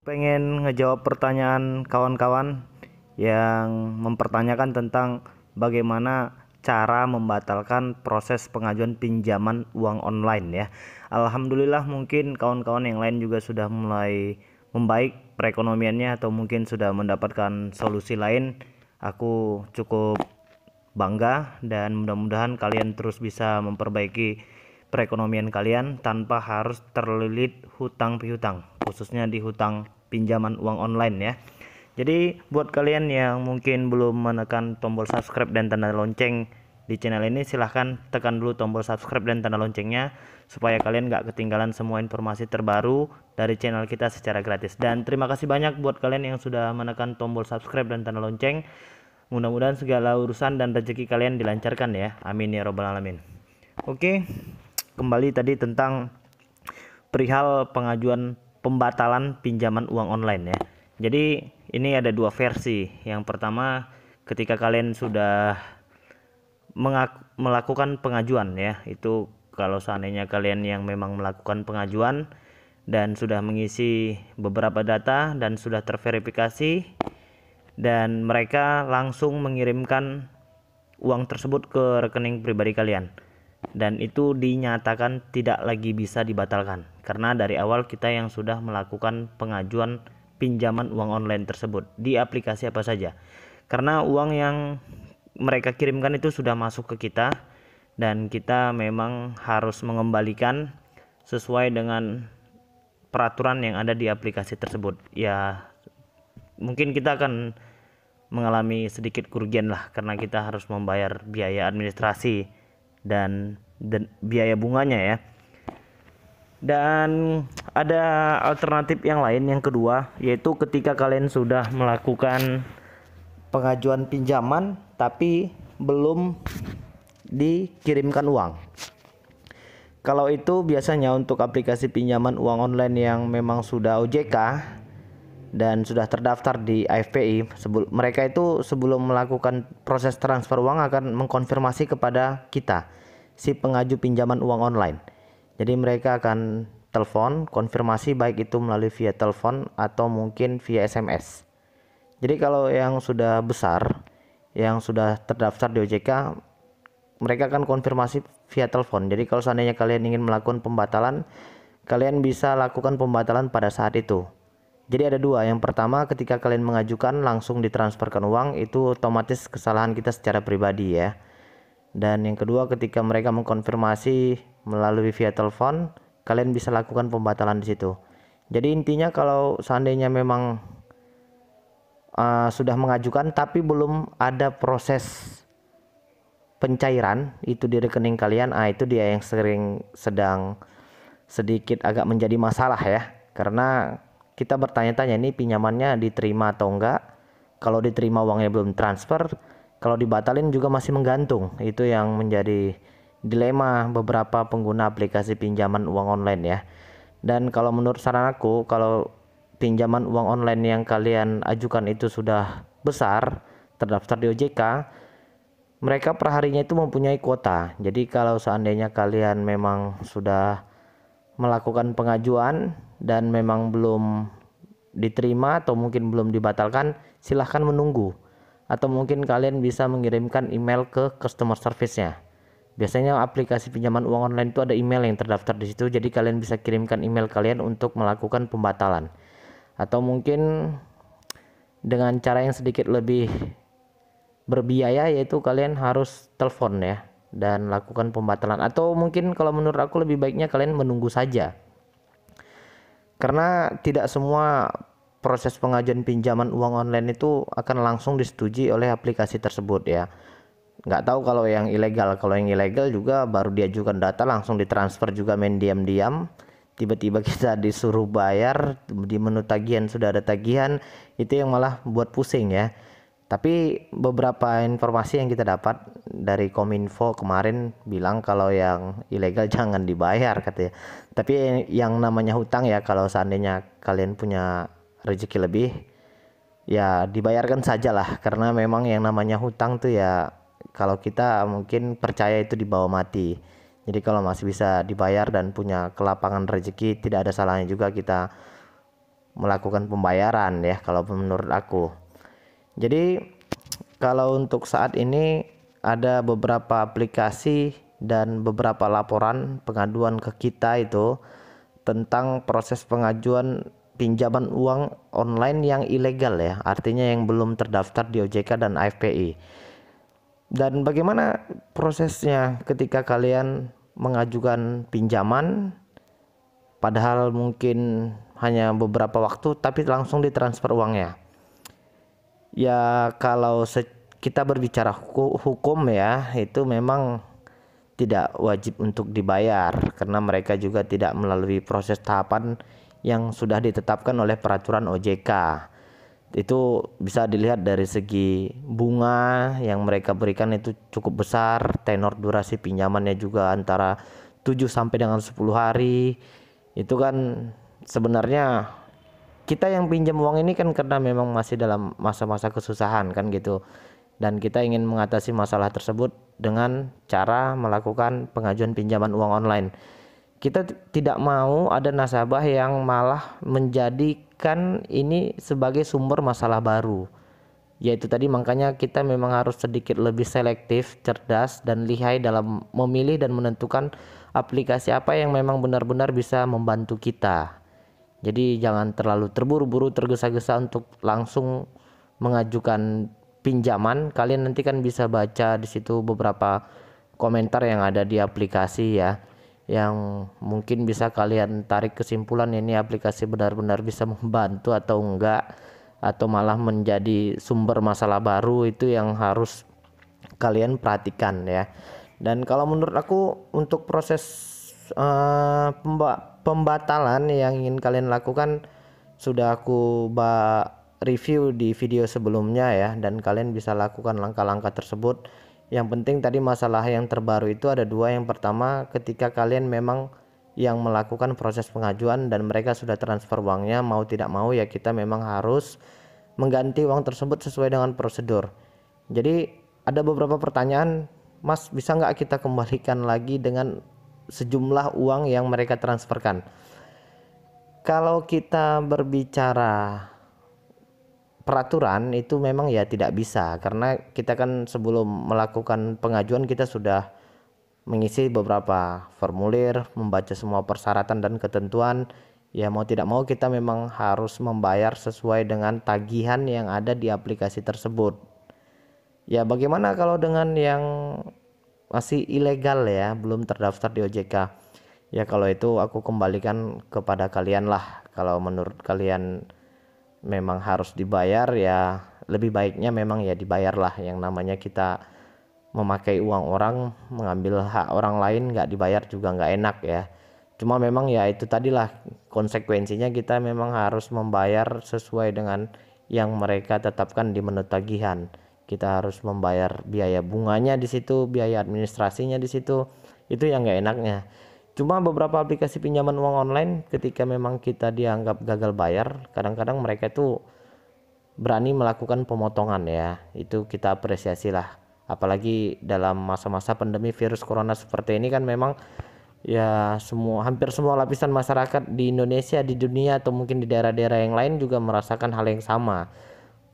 Pengen ngejawab pertanyaan kawan-kawan yang mempertanyakan tentang bagaimana cara membatalkan proses pengajuan pinjaman uang online ya. Alhamdulillah mungkin kawan-kawan yang lain juga sudah mulai membaik perekonomiannya atau mungkin sudah mendapatkan solusi lain. Aku cukup bangga dan mudah-mudahan kalian terus bisa memperbaiki perekonomian kalian tanpa harus terlilit hutang piutang, khususnya di hutang pinjaman uang online ya. Jadi buat kalian yang mungkin belum menekan tombol subscribe dan tanda lonceng di channel ini, silahkan tekan dulu tombol subscribe dan tanda loncengnya supaya kalian gak ketinggalan semua informasi terbaru dari channel kita secara gratis. Dan terima kasih banyak buat kalian yang sudah menekan tombol subscribe dan tanda lonceng. Mudah-mudahan segala urusan dan rezeki kalian dilancarkan ya. Amin ya robbal alamin. Oke, kembali tadi tentang perihal pengajuan pembatalan pinjaman uang online ya. Jadi ini ada dua versi. Yang pertama, ketika kalian sudah melakukan pengajuan ya, itu kalau seandainya kalian yang memang melakukan pengajuan dan sudah mengisi beberapa data dan sudah terverifikasi, dan mereka langsung mengirimkan uang tersebut ke rekening pribadi kalian, dan itu dinyatakan tidak lagi bisa dibatalkan karena dari awal kita yang sudah melakukan pengajuan pinjaman uang online tersebut di aplikasi apa saja, karena uang yang mereka kirimkan itu sudah masuk ke kita dan kita memang harus mengembalikan sesuai dengan peraturan yang ada di aplikasi tersebut ya. Mungkin kita akan mengalami sedikit kerugian lah karena kita harus membayar biaya administrasi dan biaya bunganya ya. Dan ada alternatif yang lain yang kedua, yaitu ketika kalian sudah melakukan pengajuan pinjaman tapi belum dikirimkan uang. Kalau itu biasanya untuk aplikasi pinjaman uang online yang memang sudah OJK dan sudah terdaftar di AFPI, mereka itu sebelum melakukan proses transfer uang akan mengkonfirmasi kepada kita, si pengaju pinjaman uang online. Jadi mereka akan telepon konfirmasi, baik itu melalui via telepon atau mungkin via SMS. Jadi kalau yang sudah besar, yang sudah terdaftar di OJK, mereka akan konfirmasi via telepon. Jadi kalau seandainya kalian ingin melakukan pembatalan, kalian bisa lakukan pembatalan pada saat itu. Jadi ada dua. Yang pertama, ketika kalian mengajukan langsung ditransferkan uang, itu otomatis kesalahan kita secara pribadi ya. Dan yang kedua, ketika mereka mengkonfirmasi melalui via telepon, kalian bisa lakukan pembatalan di situ. Jadi intinya kalau seandainya memang sudah mengajukan tapi belum ada proses pencairan itu di rekening kalian, itu dia yang sedang sedikit agak menjadi masalah ya. Karena kita bertanya-tanya ini pinjamannya diterima atau enggak. Kalau diterima uangnya belum transfer, kalau dibatalin juga masih menggantung. Itu yang menjadi dilema beberapa pengguna aplikasi pinjaman uang online ya. Dan kalau menurut saran aku, kalau pinjaman uang online yang kalian ajukan itu sudah besar, terdaftar di OJK, mereka perharinya itu mempunyai kuota. Jadi kalau seandainya kalian memang sudah melakukan pengajuan dan memang belum diterima atau mungkin belum dibatalkan, silahkan menunggu, atau mungkin kalian bisa mengirimkan email ke customer service-nya. Biasanya aplikasi pinjaman uang online itu ada email yang terdaftar di situ, jadi kalian bisa kirimkan email kalian untuk melakukan pembatalan. Atau mungkin dengan cara yang sedikit lebih berbiaya, yaitu kalian harus telepon ya dan lakukan pembatalan. Atau mungkin kalau menurut aku lebih baiknya kalian menunggu saja, karena tidak semua proses pengajuan pinjaman uang online itu akan langsung disetujui oleh aplikasi tersebut ya. Nggak tahu kalau yang ilegal. Kalau yang ilegal juga baru diajukan data langsung ditransfer juga main diam-diam, tiba-tiba kita disuruh bayar, di menu tagihan sudah ada tagihan, itu yang malah buat pusing ya. Tapi beberapa informasi yang kita dapat dari Kominfo kemarin bilang kalau yang ilegal jangan dibayar katanya. Tapi yang namanya hutang ya, kalau seandainya kalian punya rezeki lebih ya dibayarkan saja lah, karena memang yang namanya hutang tuh ya, kalau kita mungkin percaya itu dibawa mati. Jadi kalau masih bisa dibayar dan punya kelapangan rezeki, tidak ada salahnya juga kita melakukan pembayaran ya kalau menurut aku. Jadi kalau untuk saat ini ada beberapa aplikasi dan beberapa laporan pengaduan ke kita itu tentang proses pengajuan pinjaman uang online yang ilegal ya, artinya yang belum terdaftar di OJK dan AFPI. Dan bagaimana prosesnya ketika kalian mengajukan pinjaman padahal mungkin hanya beberapa waktu tapi langsung ditransfer uangnya. Ya kalau kita berbicara hukum ya, itu memang tidak wajib untuk dibayar karena mereka juga tidak melalui proses tahapan yang sudah ditetapkan oleh peraturan OJK. Itu bisa dilihat dari segi bunga yang mereka berikan itu cukup besar, tenor durasi pinjamannya juga antara 7 sampai dengan 10 hari. Itu kan sebenarnya kita yang pinjam uang ini kan karena memang masih dalam masa-masa kesusahan kan gitu, dan kita ingin mengatasi masalah tersebut dengan cara melakukan pengajuan pinjaman uang online. Kita tidak mau ada nasabah yang malah menjadikan ini sebagai sumber masalah baru, yaitu tadi makanya kita memang harus sedikit lebih selektif, cerdas, dan lihai dalam memilih dan menentukan aplikasi apa yang memang benar-benar bisa membantu kita. Jadi jangan terlalu terburu-buru, tergesa-gesa untuk langsung mengajukan pinjaman. Kalian nanti kan bisa baca di situ beberapa komentar yang ada di aplikasi ya, yang mungkin bisa kalian tarik kesimpulan ini aplikasi benar-benar bisa membantu atau enggak, atau malah menjadi sumber masalah baru. Itu yang harus kalian perhatikan ya. Dan kalau menurut aku untuk proses pembatalan yang ingin kalian lakukan sudah aku review di video sebelumnya ya, dan kalian bisa lakukan langkah-langkah tersebut. Yang penting tadi masalah yang terbaru itu ada dua. Yang pertama, ketika kalian memang yang melakukan proses pengajuan dan mereka sudah transfer uangnya, mau tidak mau ya kita memang harus mengganti uang tersebut sesuai dengan prosedur. Jadi ada beberapa pertanyaan, Mas, bisa nggak kita kembalikan lagi dengan sejumlah uang yang mereka transferkan? Kalau kita berbicara peraturan itu memang ya tidak bisa, karena kita kan sebelum melakukan pengajuan kita sudah mengisi beberapa formulir, membaca semua persyaratan dan ketentuan. Ya mau tidak mau kita memang harus membayar sesuai dengan tagihan yang ada di aplikasi tersebut. Ya bagaimana kalau dengan yang masih ilegal ya, belum terdaftar di OJK? Ya kalau itu aku kembalikan kepada kalian lah. Kalau menurut kalian memang harus dibayar, ya lebih baiknya memang ya dibayarlah. Yang namanya kita memakai uang orang, mengambil hak orang lain, nggak dibayar juga nggak enak ya. Cuma memang ya itu tadilah konsekuensinya, kita memang harus membayar sesuai dengan yang mereka tetapkan di menu tagihan. Kita harus membayar biaya bunganya di situ, biaya administrasinya di situ. Itu yang nggak enaknya. Cuma beberapa aplikasi pinjaman uang online ketika memang kita dianggap gagal bayar, kadang-kadang mereka itu berani melakukan pemotongan ya. Itu kita apresiasi lah. Apalagi dalam masa-masa pandemi virus corona seperti ini kan memang ya hampir semua lapisan masyarakat di Indonesia, di dunia, atau mungkin di daerah-daerah yang lain juga merasakan hal yang sama.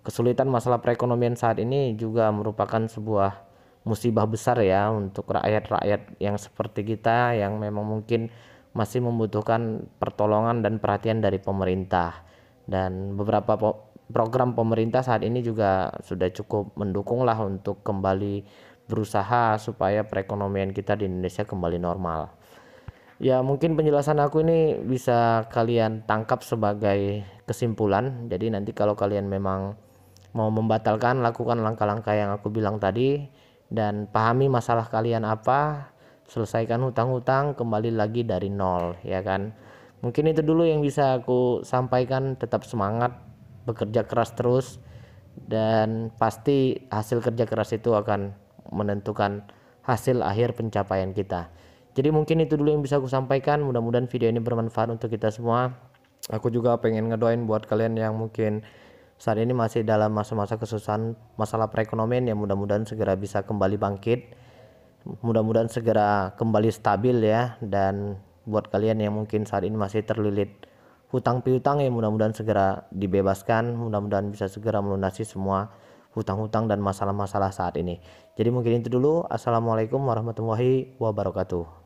Kesulitan masalah perekonomian saat ini juga merupakan sebuah musibah besar ya untuk rakyat-rakyat yang seperti kita, yang memang mungkin masih membutuhkan pertolongan dan perhatian dari pemerintah. Dan beberapa program pemerintah saat ini juga sudah cukup mendukung lah untuk kembali berusaha supaya perekonomian kita di Indonesia kembali normal. Ya mungkin penjelasan aku ini bisa kalian tangkap sebagai kesimpulan. Jadi nanti kalau kalian memang mau membatalkan, lakukan langkah-langkah yang aku bilang tadi, dan pahami masalah kalian apa, selesaikan hutang-hutang, kembali lagi dari nol ya kan. Mungkin itu dulu yang bisa aku sampaikan. Tetap semangat, bekerja keras terus, dan pasti hasil kerja keras itu akan menentukan hasil akhir pencapaian kita. Jadi mungkin itu dulu yang bisa aku sampaikan. Mudah-mudahan video ini bermanfaat untuk kita semua. Aku juga pengen ngedoain buat kalian yang mungkin saat ini masih dalam masa-masa kesusahan masalah perekonomian, ya mudah-mudahan segera bisa kembali bangkit, mudah-mudahan segera kembali stabil ya. Dan buat kalian yang mungkin saat ini masih terlilit hutang piutang ya mudah-mudahan segera dibebaskan, mudah-mudahan bisa segera melunasi semua hutang-hutang dan masalah-masalah saat ini. Jadi mungkin itu dulu. Assalamualaikum warahmatullahi wabarakatuh.